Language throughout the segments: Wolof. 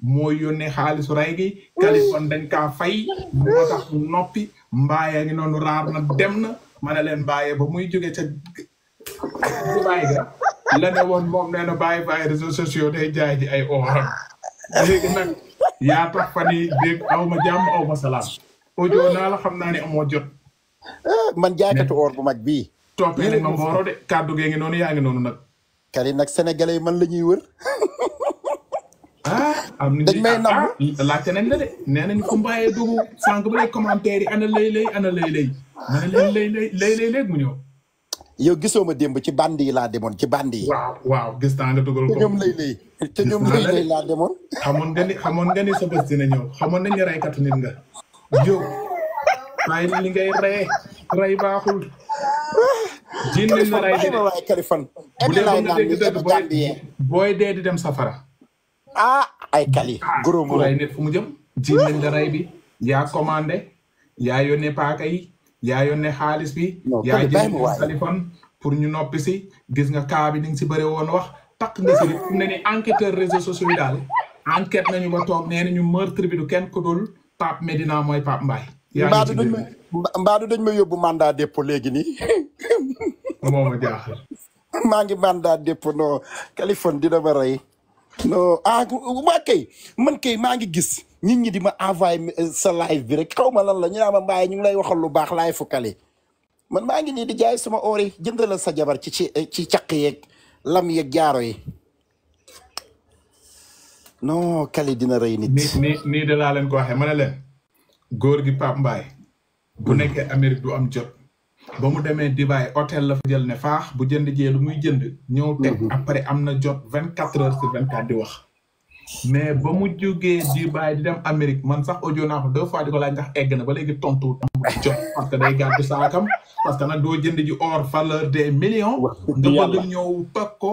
moo yónnee xaalisu ray gi Kaliphone dañ kaa fay moo tax mu noppi Mbaye ngi noonu raar na dem na ma ne leen Mbaye ba muy jóge ca Dubaay ga la ne woon moom nee na bàyyi fa ay réseaux sociaux day jaay ji ay oram léegi nag yaa tax fan yi dégg aw ma jàmm aw ma salaam audio naa la xam naa ne amoo jot man jaaykatu or bu mag bii toppee nañ ma mbooro de kàddu gee ngi noonu yaa ngi noonu nag Kali nag sénégalais yi man la ñuy wër am nañ dañ may nam laajte nañ la de nee nañ fu Mbaye dugg sànq ba lay commentaire yi ana lay ana lay ma ne leen lay mu ñëw yow gisoo ma démb ci bandi yi laa demoon ci bandi yi waaw gis naa nga dugal ko te ñoom lay laa demoon xamoon nga ni sa bés dina ñëw xamoon nañ ne raykatu nit nga yow waaye li ngay rey baaxul jin nañ la ray di de waaye Kaliphone bu dee ba nga dégg dëgg booy dee di dem safara ay Kali goro mu ray nit fu mu jëm jin nañ la ray bi yaa commandé yaa yónnee paaka yi yaa yónnee xaalis bi yaa jël Kaliphone pour ñu noppi si gis nga kaa bi ni nga si bëre woon wax takk nga si fu mu ne ni enquêteur réseaux sociaux yi daal enquête nañu ba toog nee nañu meurtre bi du kenn ku dul Pape Medina mooy Pape Mbaye mbaadu dañ ma yóbbu mandat dépôt léegi nii moo ma jaaxal maa ngi mandat dépôt non Kaliphone dina ma rey non waa kay man kay maa ngi gis nit ñi di ma envoyé sa live bi rek xaw ma lan la ñu naan ma Mbaye ñu ngi lay waxal lu baax laay fu Kali man maa ngi nii di jaay suma oor yi jëndalal sa jabar ci caq yeeg lam yeeg jaaro yi non Kali dina rey nit. nii de laa leen ko waxee ma ne leen góor gi Pape Mbaye bu nekkee Amérique du am jot ba mu demee Dubaï hôtel la fa jël ne faax bu jënd jee lu muy jënd ñëw teg après am na jot 24 heures sur 24 di wax mais ba mu jógee Dubaï di dem Amérique man sax audio naa ko 2 fois di ko laaj ndax egg na ba léegi tontu am jot parce que day gàddu saakam parce que nag doo jënd ji or valeur des millions nga bëgg ñëw toog ko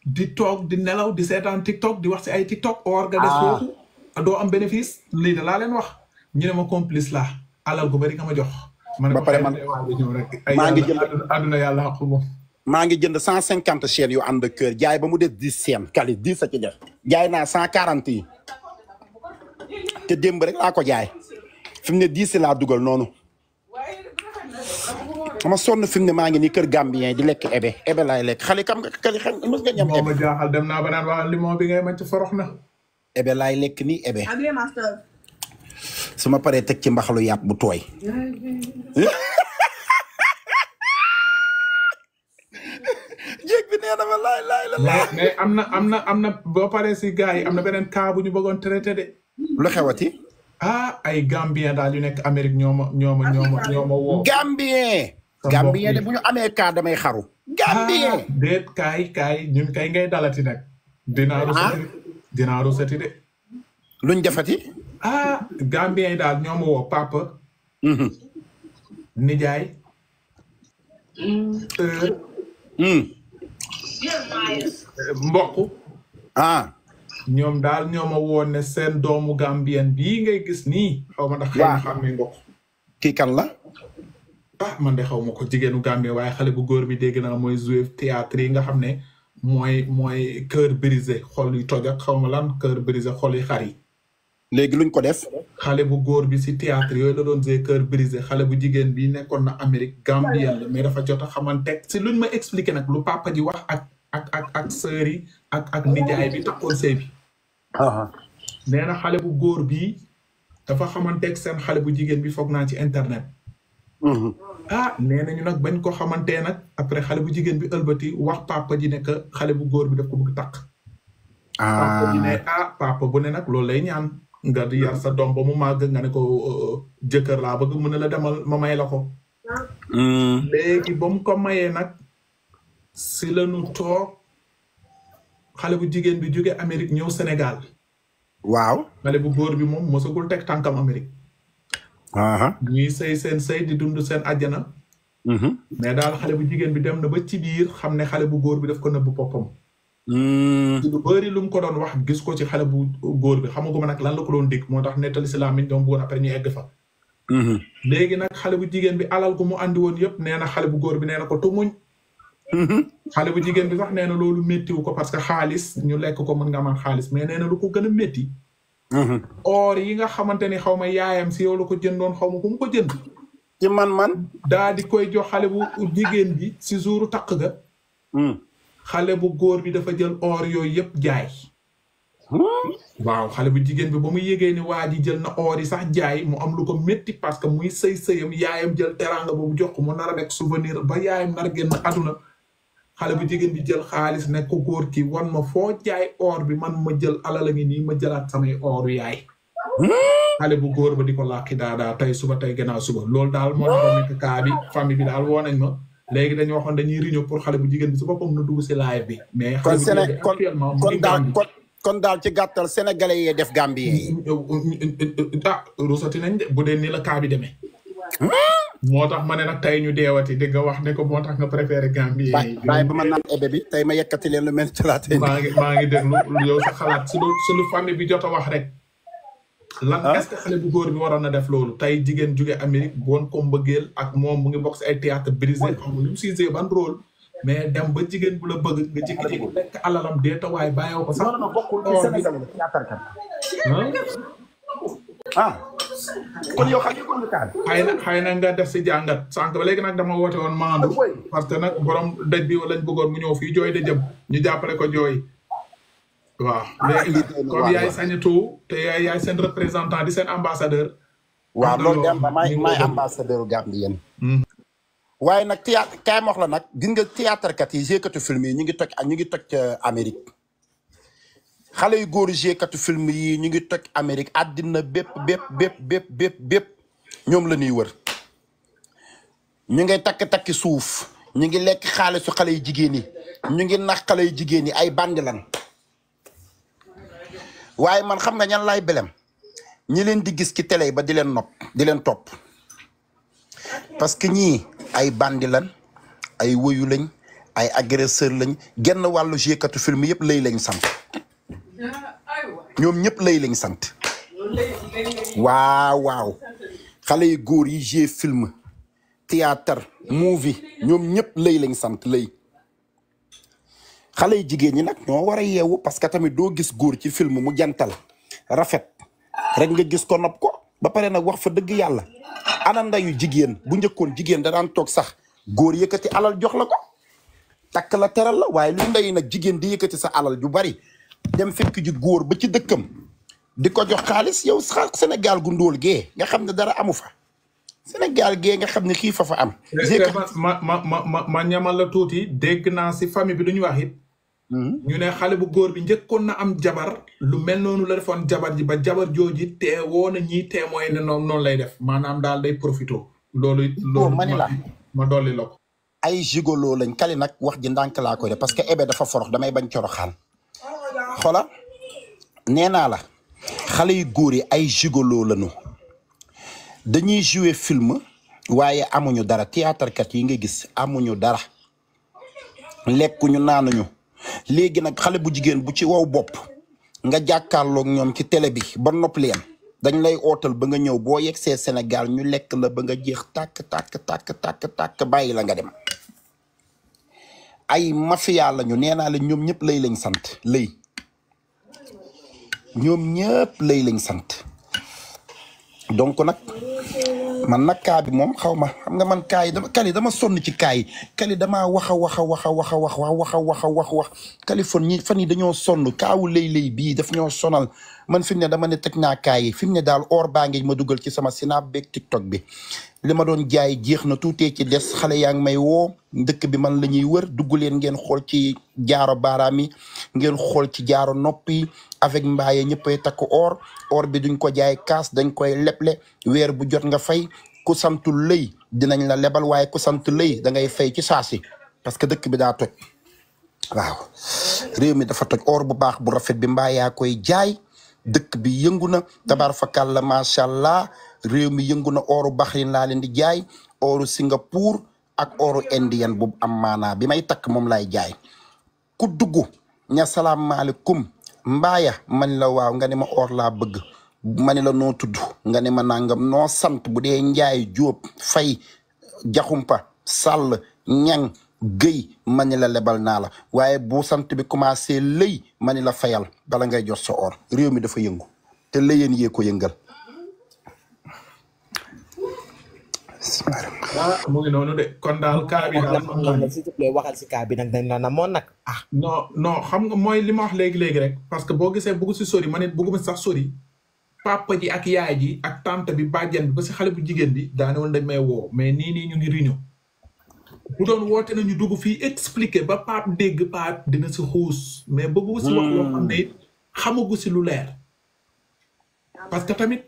di toog di nelaw di seetaan TikTok di wax si ay TikTok or nga des foofu doo am bénéfice lii da laa leen wax ñu ne ma complice la alal gu bari nga ma jox ba pare man maa ngi jënd àdduna yàlla xaqu moom maa ngi jënd 150 chaînes yu ànd ak kër jaay ba mu des 10 chaînes Kali 10 sa ci def jaay naa 140 yi te démb rek laa ko jaay fi mu ne 10 laa dugal noonu ma sonn fi mu ne maa ngi nii kër Gambien di lekk ebe laay lekk xale kam nga Kali xam mës nga ñam ebe ma jaaxal dem naa ba naan waa limon bi ngay màcc forox na ebe laay lekk nii ebe su ma paree teg ci mbaxalu yàpp bu tooy jéeg bi nee na ma laay la mais am na boo paree si gars yi am na beneen cas bu ñu bëggoon traité de lu xewati ay Gambien daal yu nekk Amérique ñooma woo Gambien de bu ñu amee cas damay xaru Gambien déet kaay ñun kay ngay dalati nag dinaa ruseti de luñ defati Gambien yi daal ñooma woo papa nijaay mbokk ñoom daal ñooma woon ne seen doomu Gambien bii ngay gis nii xaw ma ndax xëy na xam ne mbokk kii kan la man de xaw ma ko jigéenu Gambien waaye xale bu góor bi dégg naa mooy jouer théâtre yi nga xam ne mooy cœur brisé xol yu toj ak xaw ma lan cœur brisé xol yu xar yi léegi luñ ko def xale bu góor bi si théâtre yooyu la doon jouer cœur brisé xale bu jigéen bi nekkoon na Amérique Gambien la mais dafa jot a xamante si luñ ma expliqué nag lu papa ji wax ak sœur yi ak nijaay bi takkoon sëy bi nee na xale bu góor bi dafa xamanteeg seen xale bu jigéen bi foog naa ci internet nee nañu nag bañ ko xamantee nag après xale bu jigéen bi ëlbati wax papa ji ne que xale bu góor bi daf ko bëgg takk papa ji ne papa bu ne nag loolu lay ñaan nga di yar sa doom ba mu màgg nga ne ko jëkkër laa bëgg mën na la demal ma may la ko léegi ba mu ko mayee nag si la ñu toog xale bu jigéen bi jóge Amérique ñëw Sénégal waaw xale bu góor bi moom mosagul teg tànkam Amérique ñuy sëy seen sëy di dund seen àjjana mais daal xale bu jigéen bi dem na ba ci biir xam ne xale bu góor bi daf ko nëbb boppam ci lu bëri lu mu ko doon wax gis ko ci xale bu góor bi xamaguma nag lan la ko doon dégg moo tax nettali si laa miñ doon bëggoon après ñu egg fa léegi nag xale bu jigéen bi alal gu mu andi woon yëpp nee na xale bu góor bi nee na ko tumuñ xale bu jigéen bi sax nee na loolu méttiwu ko parce que xaalis ñu lekk ko mën nga amaan xaalis mais nee na lu ko gën a métti or yi nga xamante ni xaw ma yaayam si yow la ko jëndoon xaw ma ku mu ko jënd. ci man. daa di koy jox xale bu jigéen bi si jouru takk ga. xale bu góor bi dafa jël or yooyu yëpp jaay. waaw xale bu jigéen bi ba mu yégee ni waa ji jël na or yi sax jaay mu am lu ko métti parce que muy sëyam yaayam jël teraanga boobu jox ko mu nar a nekk souvenir ba yaayam nar a génn àdduna. xale bu jigéen bi jël xaalis ne ko góor ki wan ma foo jaay or bi man ma jël alal a ngi nii ma jëlaat samay oru yaay. xale bu góor ba di ko làkki daa tey suba tey gannaaw suba loolu daal moo tax nekk kaa bi famille bi daal woo nañ ma léegi dañu waxoon dañuy réunion pour xale bu jigéen bi su boppam na dugg si live bi. mais xale bu jigéen bi actuellement mu ngi kon daal ci gàttal sénégalais yee def Gambie yi. rusati nañ de bu dee ni la kaa bi demee. moo tax ma ne nag tey ñu deewati dégg nga wax ne ko moo tax nga préféré Gambie. bàyyi ba ma naan ebe bi tey ma yekkati leen lu mel ci laate. maa ngi déglu yow sa xalaat suñu famille bi jot a wax rek. lan est-ce que xale bu góor bi waroon na def loolu tey jigéen jóge Amérique boon ko mbëggeel ak moom mu ngi bokk si ay théâtre brisé xam nga lu siy ban rôle. mais dem ba jigéen bu la bëgg nga jékki-jékki lekk alalam déeta waaye bàyyoo ko sax. non bokkul ci Sénégal la théâtre kat. kon yow xam nga kon nga xëy na nga def si jàngat sànq ba léegi nag dama woote woon maandu parce que nag borom dëj bi lañ bëggoon mu ñëw fii jooy de jëm ñu jàppale ko jooy. waaw léegi comme yaay sañatu te yaay seen représentant di seen ambassadeur. waaw loolu dem ba may ambassadeur Gambien. waaye nag théâtre kaay ma wax la nag gis nga théâtre kat yi jéekatu film yi ñu ngi toj Amérique. xale yu góor jéekatu film yi ñu ngi toj Amérique àddina bépp ñoom la ñuy wër. ñu ngay takki suuf ñu ngi lekk xaalisu xale yu jigéen yi ñu ngi nax xale yu jigéen yi ay bandi lan. waaye man xam nga ñan laay belem ñi leen di gis ci télé ba di leen topp parce que ñii ay bandi lan ay woyu lañ ay agresseur lañ genn wàllu jéekatu film yëpp lay lañ sant ñoom ñëpp lay lañ sant waaw xale yu góor yi jé film théâtre movie ñoom ñëpp lay lañ sant lay xale yu jigéen ñi nag ñoo war a yeewu parce que tamit doo gis góor ci film mu jantal rafet rek nga gis ko nopp ko ba pare nag wax fa dëgg yàlla ana ndayu jigéen bu njëkkoon jigéen da daan toog sax góor yëkkati alal jox la ko takk la teral la waaye lu nday nag jigéen di yëkkati sa alal ju bari dem fekk ji góor ba ci dëkkam di ko jox xaalis yow sax Sénégal gu ndóol gee nga xam ne dara amu fa Sénégal gee nga xam ne xiif fa am. ma ñamal la tuuti dégg naa si famille bi du ñu wax it. ñu ne xale bu góor bi njëkkoon na am jabar lu mel noonu la defoon jabar ji ba jabar jooji te woo na ñii témoin ne noonu lay def maanaam daal day profito. loolu ma dolli la ko. ay gigolo lañ kali nag wax ji ndànk laa koy def parce que ebe dafa forox damay bañ coroxaan xola nee naa la xale yu góor yi ay gigolo lañu dañuy jouer film waaye amuñu dara théâtre kat yi nga gis amuñu dara lekkuñu naanuñu léegi nag xale bu jigéen bu ci wow bopp nga jàkkaarloog ñoom ci télé bi ba nopp leen dañ lay ootal ba nga ñëw boo yegsee Sénégal ñu lekk la ba nga jeex tàkk bàyyi la nga dem ay mafia lañu nee naa la ñoom ñëpp lay lañ sant lay ñoom ñëpp lay lañ sant donc nag man nag kaa bi moom xaw ma xam nga man kaa yi dama sonn ci kaa yi kali damaa wax kali fan yi dañoo sonn kaawu lay bii daf ñoo sonal man fi mu ne dama ne teg naa kaa yi fi mu ne daal or baa ngi ma dugal ci sama Snap beeg TikTok bi li ma doon jaay jeex na tuutee ci des xale yaa ngi may woo dëkk bi man la ñuy wër dugg leen ngeen xool ci jaaro baaraam yi ngeen xool ci jaaro nopp yi avec mbaaye ñëppay takk or bi duñ ko jaay kaas dañ koy leble weer bu jot nga fay ku santu lëy dinañ la lebal waaye ku sant lëy da ngay fay ci saasi parce que dëkk bi daa toj waaw réew mi dafa toj or bu baax bu rafet bi mbaa yaa koy jaay dëkk bi yëngu na tabaar fakal la macha allah réew mi yëngu na oru Bahrain laa leen di jaay oru Singapour ak oru Indien bu am maanaa bi may takk moom laay jaay ku dugg ña salaamaaleykum mbaaya man la waaw nga ne ma or laa bëgg ma ne la noo tudd nga ne ma nangam noo sant bu dee njaay jóob fay jaxumpa sàll ñang gëy ma ne la lebal naa la waaye bu sant bi commencé lëy ma ne la fayal bala ngay jot sa or réew mi dafa yëngu te lëyeen yee ko yëngal. mu ngi noonu de kon daal kaa bi daal xam naa ni s'il te plaît waxal si kaa bi nag dañ la namoon nag non xam nga mooy li ma wax léegi rek parce que boo gisee bëggu si sori ma ne bëgguma sax sori papa ji ak yaay ji ak tante bi bàjjen bi ba si xale bu jigéen bi daane woon dañ may woo mais nii ñu ngi réunion bu doon woote nañu dugg fii expliquer ba paap dégg paap dina si xuus mais bëggu si wax loo xam ne it xamagu si lu leer parce que tamit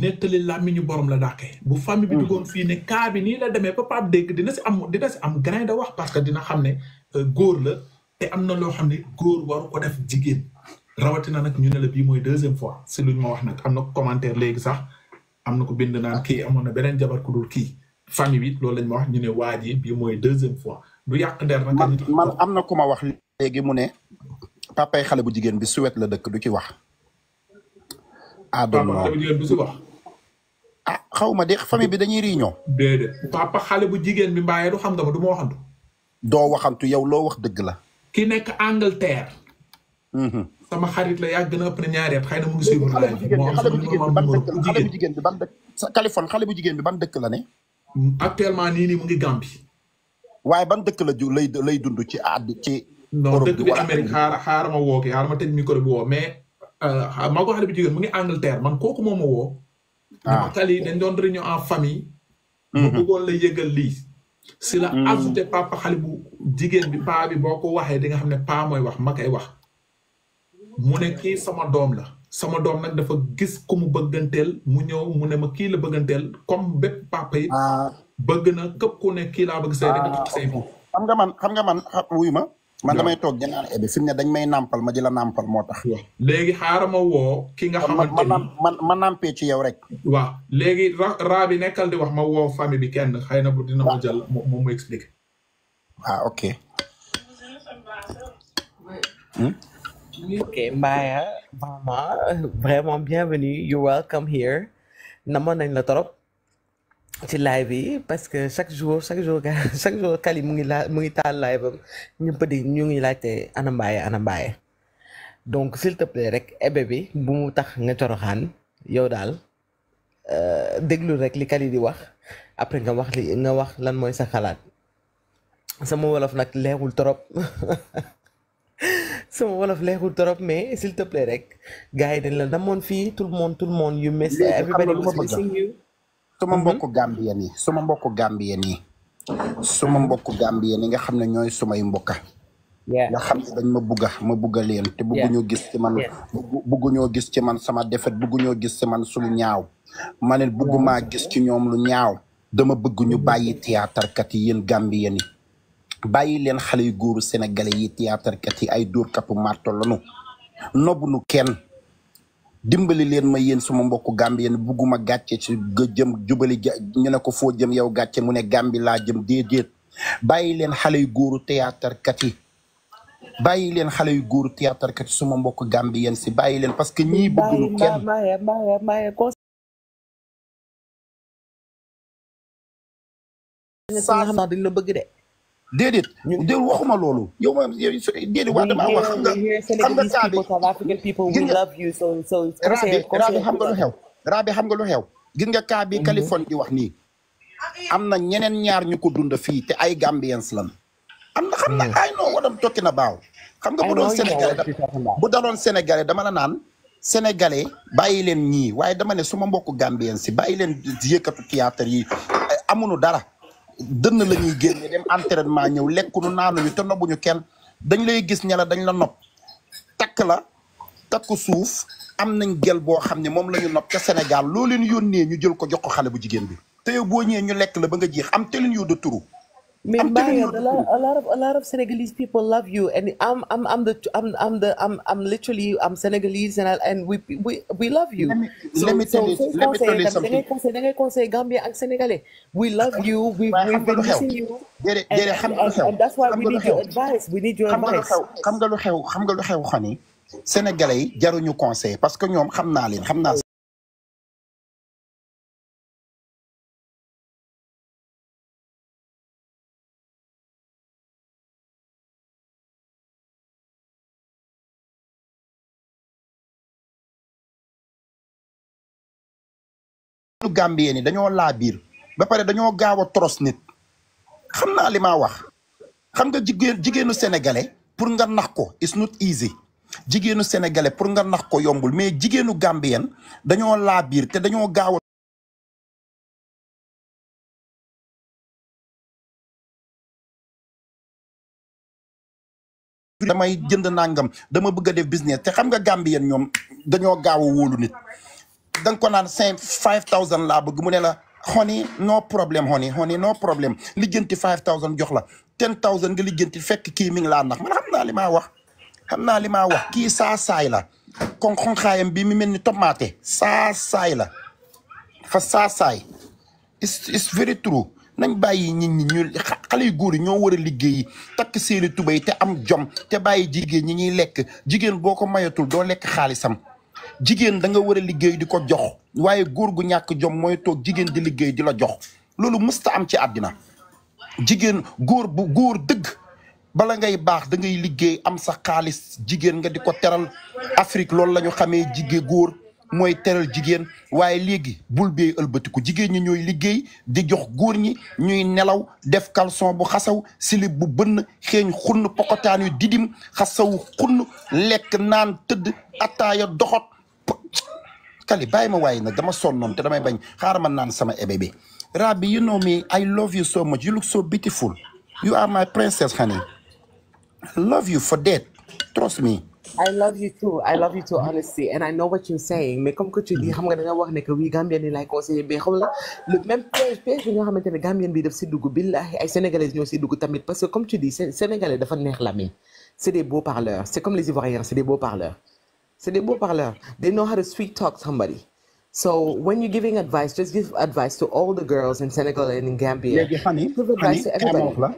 nettali làmmiñu borom la dàqee bu famille bi duggoon fii ne kaa bi nii la demee ba paap dégg dina si am grain de wax parce que dina xam ne góor la te am na loo xam ne góor waru ko def jigéen rawatina nag ñu ne la bii mooy deuxième fois si luñ ma wax nag am na commentaire léegi sax am na ko bind naan kii amoon na beneen jabar ku dul kii famille bi loolu lañ ma wax ñu ne waa ji bii mooy deuxième fois du yàq der nag man am na ku ma wax léegi mu ne papay xale bu jigéen bi Suède la dëkk du ci wax papa xale bu jigéen du si wax xaw ma de famille bi dañuy réunion déedéet papa xale bu jigéen bi mbaaye du xam nga ma du ma waxantu doo waxantu yow loo wax dëgg la ki nekk Angleterre sama xarit la yàgg na ëpp na ñaari at xëy na mu ngi suivre live bi moo am sama numéro xale bu jigéen bi ban dëkk Californie xale bu jigéen bi ban dëkk la ne actuellement nii mu ngi Gambie waaye ban dëkk la lay dund ci ci non dëkk bi Amérique xaar ma woo kii xaar ma tëj micro bi woo mais maa ko xale bu jigéen mu ngi Angleterre man kooku moo ma woo ma kali dañ doon réunion en famille ma bëggoon la yëgal lii si la ajouté papa xale bu jigéen bi paa bi boo ko waxee di nga xam ne paa mooy wax ma koy wax mu ne kii sama doom la sama doom nag dafa gis ku mu bëgganteel mu ñëw mu ne ma kii la bëgganteel comme bépp papa yi bëgg na képp ku ne kii laa bëgg say rek nga say bi xam nga man wuy ma man damay toog janaan ebe fi mu ne dañ may nàmpal ma di la nàmpal moo tax léegi xaaral ma woo ki nga xamante ni ma nàmpee ci yow rek waaw léegi raa bi nekkal di wax ma woo famille bi kenn xëy na bu dina ma jël moom mu expliqué ok ok Mbaye vraiment bienvenue you welcome here namoon nañ la trop ci live yi parce que chaque jour Kali mu ngi taal live am ñëpp di ñu ngi laajte ana Mbaye donc s'il te plaît rek ebe bi bu mu tax nga coroxaan yow daal déglu rek li Kali di wax après nga wax lan mooy sa xalaat sama wolof nag leerul trop sama wolof leerul trop mais s'il te plaît rek gars yi dañ la namoon fii tout le monde you miss everybody was missing you suma mbokku Gambien yi suma mbokku Gambien yi nga xam ne ñooy sumay mbokka nga xam ne dañ ma bugga leen te bugguñoo gis ci man sama defet bugguñoo gis ci man sul ñaaw ma ne buggumaa gis ci ñoom lu ñaaw dama bëgg ñu bàyyi théâtre kat yi yéen Gambien yi bàyyi leen xale yu góoru sénégalais yi théâtre kat yi ay dóor katu marto lanu nobu nu kenn dimbali leen ma yéen suma mbokku Gambien bugguma gàcce ci jëm jubali ñu ne ko foo jëm yow gàcce mu ne Gambi laa jëm déedéet bàyyi leen xale yu góoru théâtre kat yi suma mbokku Gambien si bàyyi leen parce que ñii bëgguñu kenn dañ la bëgg de déedéet waxuma loolu yow ma déedéet waa dama wax xam nga kaa bi Rabi xam nga lu xew gis nga kaa bi Californie di wax nii am na ñeneen ñaar ñu ko dund fii te ay Gambiens lan am na xam na ay non wadam tokki na baaw xam nga bu daloon Sénégalais dama la naan Sénégalais bàyyi leen ñii waaye dama ne suma mbokku Gambien si bàyyi leen yëkkatu théâtre yi amuñu dara dënn la ñuy génne dem entraînement ñëw lekkunu naanuñu te nobuñu kenn dañ lay gis ñela dañ la nopp takku suuf am nañ gel boo xam ne moom la ñu nopp ca Sénégal loo leen yónnee ñu jël ko jox ko xale bu jigéen bi te yow boo ñëwee ñu lekk la ba nga jeex am te leen yow de turu mais Mbaye, a lot of Senegalese people love you, and I'm literally Senegalese, and we love you. Let me tell you something. Gambia and Senegalese, we love you. We've been missing you, and that's why we need your advice. We need your advice. xam nga lu xew xani Sénégalais jaruñu conseil parce que ñoom xam naa Gambien yi dañoo laa biir ba pare dañoo gaaw a tros nit xam naa li ma wax xam nga jigéenu sénégalais pour nga nax ko it's not easy jigéenu sénégalais pour nga nax ko yombul mais jigéenu Gambien dañoo laa biir te dañoo gaaw a damay jënd nangam dama bëgg a def business te xam nga Gambien ñoom dañoo gaaw a wóolu nit danga ko naan 5000 laa bëgg mu ne la honey no problème honey no problème lijjanti 5000 jox la 10000 nga lijjanti fekk kii mi ngi laa nax man xam naa li maa wax kii saa saay la kon xonxaayam bi mi mel ni tomate saa saay la fa saa saay it's very true nañ bàyyi nit ñi ñu xale yu góor yi ñoo war a liggéeyi takk seeni tubéy te am jom te bàyyi jigéen ñi ñuy lekk jigéen boo ko mayatul doo lekk xaalisam jigéen da nga war a liggéey di ko jox waaye góor gu ñàkk jom mooy toog jigéen di liggéey di la jox loolu mësta am ci àddina jigéen góor dëgg bala ngay baax da ngay liggéey am sa xaalis jigéen nga di ko teral Afrique loolu la ñu xamee jigéen góor mooy teral jigéen waaye léegi bul bee ëlbatiku jigéen ñi ñooy liggéey di jox góor ñi ñuy nelaw def caleçon bu xasaw silib bu bënn xeeñ xunn pokotaan yu didim xasaw xunn lekk naan tëdd attaaya doxot Kali bàyyi ma waaye nag dama sonnoon te damay bañ xaaral ma naan sama ebe bi Rabi you know me I love you so much you look so beautiful you are my princess honey I love you for that trust me I love you too honestly and I know what you're saying mais comme que tu dis xam nga da nga wax ne que oui Gambien yi lay conseiller mais xam la le même piège bi nga xamante ne Gambien bi daf si dugg billahi ay Sénégalais ñoo si dugg tamit parce que comme tu dis Sénégalais dafa neex làmmiñ c'est des beaux parleurs c'est comme les Ivoiriens c'est des beaux parleurs they know how to sweet talk somebody so when you're giving advice just give advice to all the girls in Senegal and in Gambia léegi honey give advice to everybody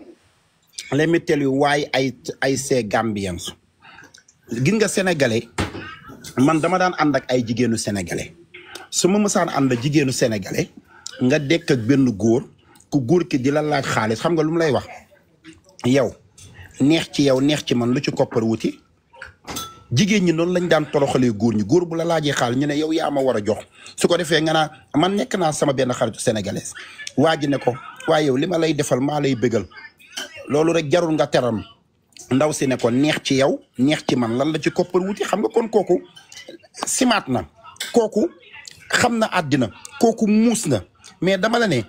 let me tell you why I say Gambians gis nga sénégalais man dama daan ànd ak ay jigéenu sénégalais su ma mësaan ànd ak jigéenu sénégalais nga dekk ak benn góor ku góor ki di la laaj xaalis xam nga lu mu lay wax yow neex ci yow neex ci man lu ci koppar wuti jigéen ñi noonu lañ daan toroxalee góor ñi góor bu la laajee xaalis ñu ne yow yaa ma war a jox su ko defee nga naa man nekk naa sama benn xaritu sénégalaise waa ji ne ko waaye yow li ma lay defal maa lay bëggal loolu rek jarul nga teram ndaw si ne ko neex ci yow neex ci man lan la ci koppar wuti xam nga kon kooku simaat na kooku xam na àddina kooku muus na mais dama la ne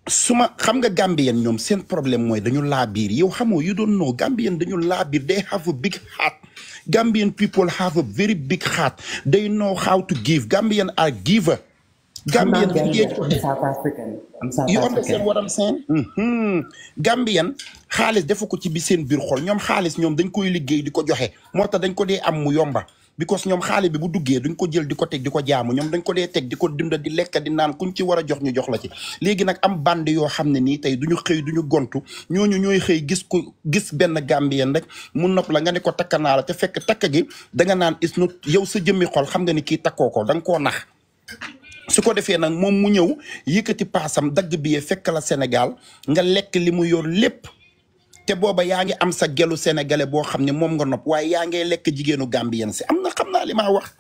suma xam nga Gambien ñoom seen problème mooy dañu laa biir yow xamoo you don't know Gambien dañu laa biir they have a big heart Gambian people have a very big heart they know how to give Gambian are giver Gambian South African you understand what I'm saying Gambian xaalis defu ko ci bi seen biir xol ñoom xaalis ñoom dañ koy liggéey di ko joxe moo tax dañ ko dee am mu yomba because ñoom xaalis bi bu duggee duñ ko jël di ko teg di ko jaamu ñoom dañ ko dee teg di ko dunda di lekk di naan kuñ ci war a jox ñu jox la ci léegi nag am bande yoo xam ne nii tey duñu xëy duñu gontu ñooñu ñooy xëy gis benn Gambien rek mu nopp la nga ne ko takkanaa la te fekk takk gi da nga naan is not yow sa jëmmi xol xam nga ni kii takkoo ko da nga koo nax su ko defee nag moom mu ñëw yëkkati paasam dagg bi fekk la Sénégal nga lekk li mu yor lépp te booba yaa ngi am sa gelu sénégalais boo xam ne moom nga nopp waaye yaa ngi lekk jigéenu Gambien si am na xam naa li maa wax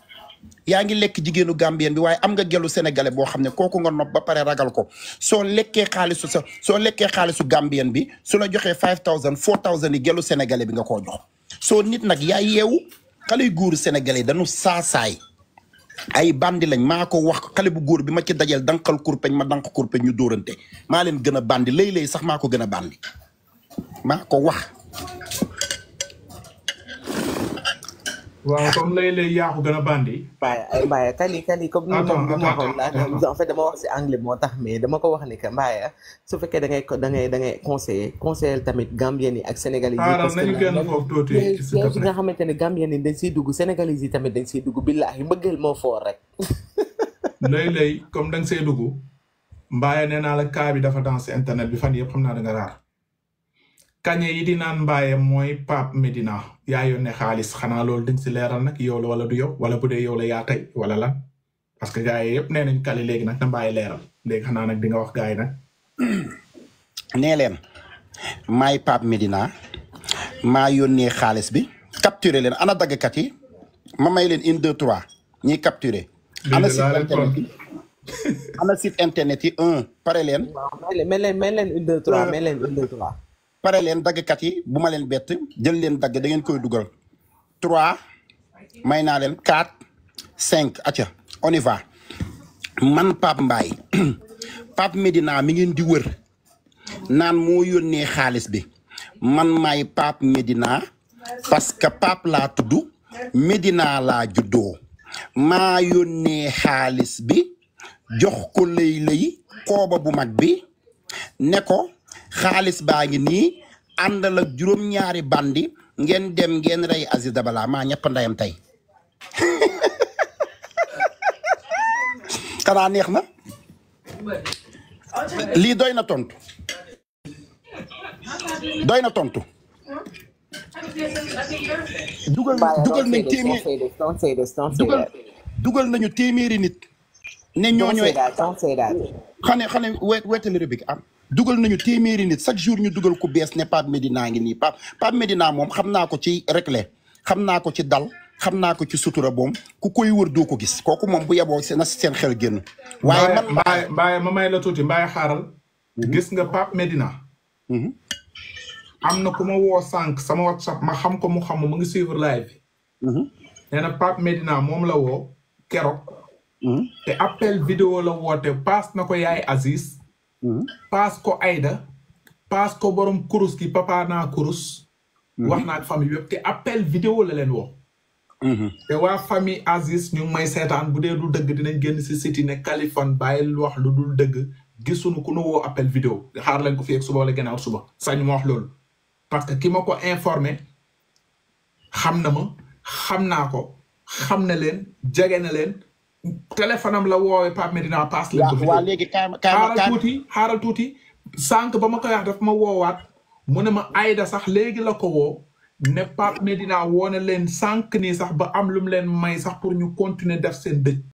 yaa ngi lekk jigéenu Gambien bi waaye am nga gelu sénégalais boo xam ne kooku nga nopp ba pare ragal ko soo lekkee xaalisu Gambien bi su la joxee 5000 4000 yi gelu sénégalais bi nga koo jox soo nit nag yaa yeewu xale yu góoru sénégalais dañu saasaay ay bandi lañ maa ko wax xale bu góor bi ma ci dajel danqal kurpeñ ma danq kurpeñ ñu dóorante maa leen gën a bandi lay sax maa ko gën a bandi maa ko wax. waaw comme lay yaa ko gën a bandi. Mbaye Kali comme ni en fait dama wax si anglais moo tax mais dama ko wax ni que Mbaye su fekkee da ngay conseiller tamit Gambien yi ak Sénégalais yi. parce que nañu gën foofu tuuti ci nga xamante ne Gambien yi dañ siy dugg Sénégalais yi tamit dañ siy dugg billaahi mbëggeel moo foor rek. lay comme da nga see dugg Mbaye nee naa la kaa bi dafa dans internet bi fan yëpp xam naa da nga raar. kañe yi di naan Mbaye mooy Pape Medina yaa yónnee xaalis xanaa loolu dañ si leeral nag yow la wala du yow wala bu dee yow la yaa tey wala lan parce que gars yi yëpp nee nañ Kali léegi nag na Mbaye leeral léegi xanaa nag di nga wax gars yi nag. nee leen maay Pape Medina maa yónnee xaalis bi capturé leen ana daggkat yi ma may leen 1 2 3 ñiy capturé. ana si internet bi ana site internet yi pare leen. mais leen 1 2 3 mais leen 1 2 3. pare leen daggkat yi bu ma leen bett jël leen dagg da ngeen koy dugal 3 may naa leen 4 5 acca on y va man Pape Mbaye Pape Medina mi ngeen di wër naan moo yónnee xaalis bi man maay Pape Medina parce que Pape laa tudd Medina laa juddoo maa yónnee xaalis bi jox ko lëy kooba bu mag bi ne ko xaalis baa ngi nii àndal ak juróom-ñaari bandi ngeen dem ngeen rey Aziz Dabala maa ñëpp ndayam tey xanaa neex na lii doy na tontu dugal nañu téeméeri nit ne ñooñooy xane weetali rëbik am dugal nañu téeméeri nit chaque jour ñu dugal ku bees ne Pape Medina ngi nii Pape Medina moom xam naa ko ci réglé xam naa ko ci dal xam naa ko ci sutura boom ku koy wër doo ko gis kooku moom bu yeboo na seen xel génn waaye man Mbaye ma may la tuuti Mbaye xaaral gis nga Pape Medina am na ku ma woo sànq sama WhatsApp ma xam ko mu xam mu ngi suivre live bi nee na Pape Medina moom la woo keroog te appel vidéo la woote paas na ko yaay Aziz paas ko Aïda paas ko borom kurus gi papa naa kurus wax naa ak famille yëpp te appel vidéo la leen woo te waa famille Aziz ñu ngi may seetaan bu dee du dëgg dinañ génn si site ne Kaliphone bàyyil wax lu dul dëgg gisuñu ku nu woo appel vidéo xaar leen ko fi ak suba wala gannaaw suba sañu ma wax loolu parce que ki ma ko informé xam na ma xam naa ko xam na leen jege na leen téléphone am la woowee Pape Medina paas leen ko vidéo waa léegi xaaral tuuti sànq ba ma koy wax daf ma woowaat mu ne ma Aïda sax léegi la ko woo ne Pape Medina woone leen sànq nii sax ba am lu mu leen may sax pour ñu continuer def seen dëj